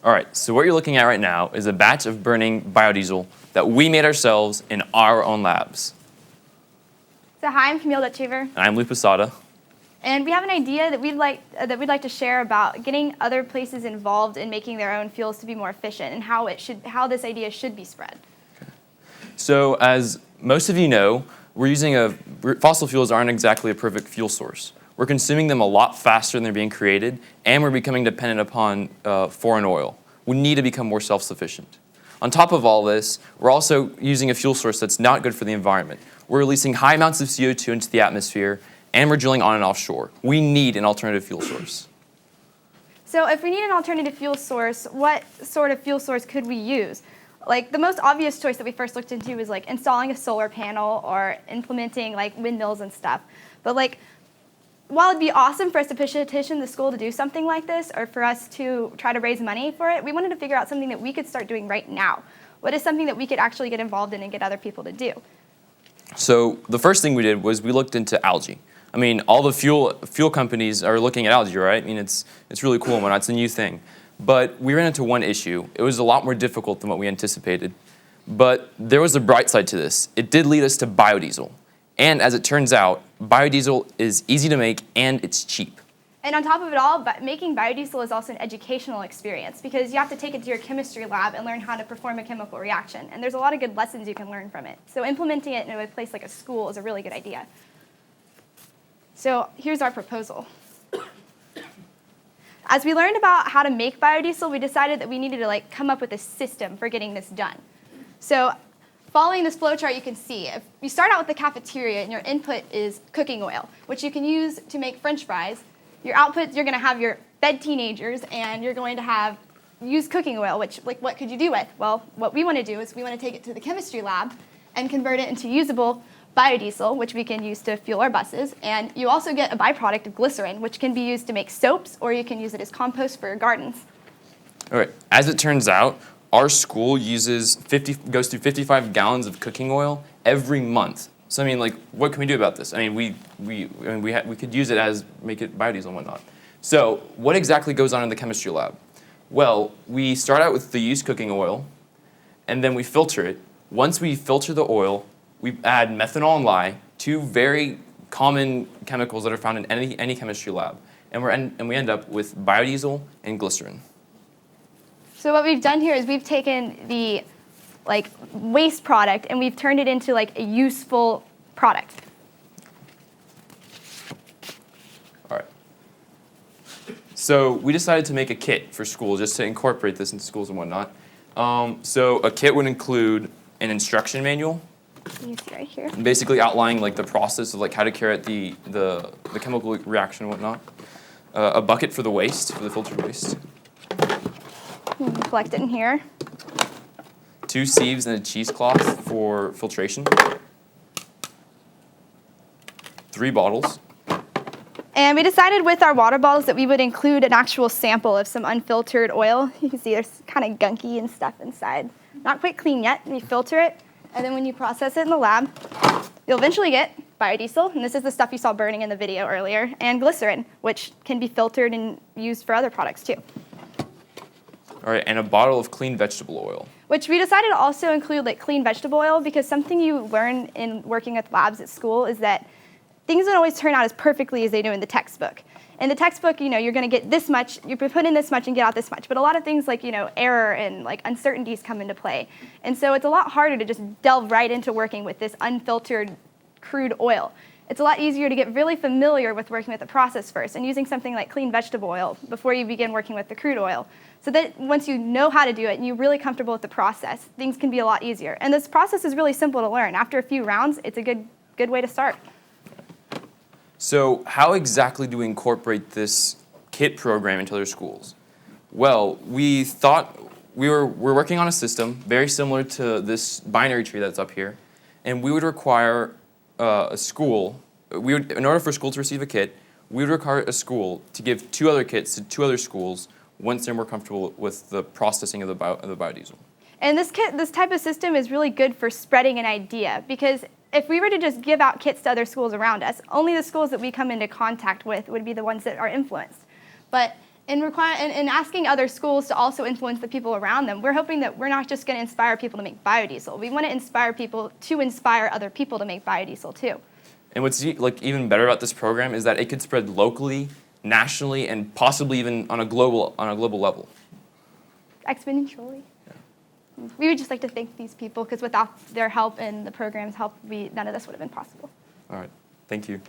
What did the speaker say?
All right, so what you're looking at right now is a batch of burning biodiesel that we made ourselves in our own labs. So hi, I'm Camiel Duytschaver. And I'm Posada. And we have an idea that we'd like to share about getting other places involved in making their own fuels to be more efficient and how this idea should be spread. Okay. So as most of you know, fossil fuels aren't exactly a perfect fuel source. We're consuming them a lot faster than they're being created, and we're becoming dependent upon foreign oil. We need to become more self-sufficient. On top of all this, we're also using a fuel source that's not good for the environment. We're releasing high amounts of CO2 into the atmosphere, and we're drilling on and offshore. We need an alternative fuel source. So if we need an alternative fuel source, what sort of fuel source could we use? Like the most obvious choice that we first looked into was like installing a solar panel or implementing like windmills and stuff. But like, while it'd be awesome for us to petition the school to do something like this or for us to try to raise money for it, we wanted to figure out something that we could start doing right now. What is something that we could actually get involved in and get other people to do? So the first thing we did was we looked into algae. I mean, all the fuel companies are looking at algae, right? I mean, it's really cool and whatnot. It's a new thing. But we ran into one issue. It was a lot more difficult than what we anticipated. But there was a bright side to this. It did lead us to biodiesel. And as it turns out, biodiesel is easy to make and it's cheap. And on top of it all, making biodiesel is also an educational experience because you have to take it to your chemistry lab and learn how to perform a chemical reaction. And there's a lot of good lessons you can learn from it. So implementing it in a place like a school is a really good idea. So here's our proposal. As we learned about how to make biodiesel, we decided that we needed to come up with a system for getting this done. So following this flowchart, you can see if you start out with the cafeteria and your input is cooking oil, which you can use to make French fries. Your output, you're going to have your fed teenagers, and you're going to use cooking oil, which what could you do with? Well, what we want to do is we want to take it to the chemistry lab and convert it into usable biodiesel, which we can use to fuel our buses. And you also get a byproduct of glycerin, which can be used to make soaps, or you can use it as compost for your gardens. All right. As it turns out, our school goes through 55 gallons of cooking oil every month. So I mean, what can we do about this? I mean, we could use it make it biodiesel and whatnot. So what exactly goes on in the chemistry lab? Well, we start out with the used cooking oil, and then we filter it. Once we filter the oil, we add methanol and lye, two very common chemicals that are found in any chemistry lab, and we end up with biodiesel and glycerin. So what we've done here is we've taken the waste product and we've turned it into a useful product. All right. So we decided to make a kit for schools just to incorporate this into schools and whatnot. So a kit would include an instruction manual. You see right here. Basically outlining the process of how to carry out the chemical reaction and whatnot. A bucket for the waste, for the filtered waste. You can collect it in here. 2 sieves and a cheesecloth for filtration. 3 bottles. And we decided with our water bottles that we would include an actual sample of some unfiltered oil. You can see there's kind of gunky and stuff inside. Not quite clean yet. We filter it, and then when you process it in the lab, you'll eventually get biodiesel, and this is the stuff you saw burning in the video earlier, and glycerin, which can be filtered and used for other products too. All right, and a bottle of clean vegetable oil. Which we decided to also include clean vegetable oil because something you learn in working with labs at school is that things don't always turn out as perfectly as they do in the textbook. In the textbook, you're going to get this much, you put in this much and get out this much. But a lot of things error and uncertainties come into play. And so it's a lot harder to just delve right into working with this unfiltered crude oil. It's a lot easier to get really familiar with working with the process first and using something like clean vegetable oil before you begin working with the crude oil. So that once you know how to do it and you're really comfortable with the process, things can be a lot easier. And this process is really simple to learn. After a few rounds, it's a good way to start. So how exactly do we incorporate this kit program into other schools? Well, we thought we're working on a system very similar to this binary tree that's up here, and we would require a school. In order for a school to receive a kit, we would require a school to give 2 other kits to 2 other schools once they're more comfortable with the processing of the biodiesel. And this type of system is really good for spreading an idea because if we were to just give out kits to other schools around us, only the schools that we come into contact with would be the ones that are influenced. But and asking other schools to also influence the people around them. We're hoping that we're not just going to inspire people to make biodiesel. We want to inspire people to inspire other people to make biodiesel too. And what's like even better about this program is that it could spread locally, nationally, and possibly even on a global level. Exponentially. Yeah. We would just like to thank these people because without their help and the program's help, none of this would have been possible. All right. Thank you.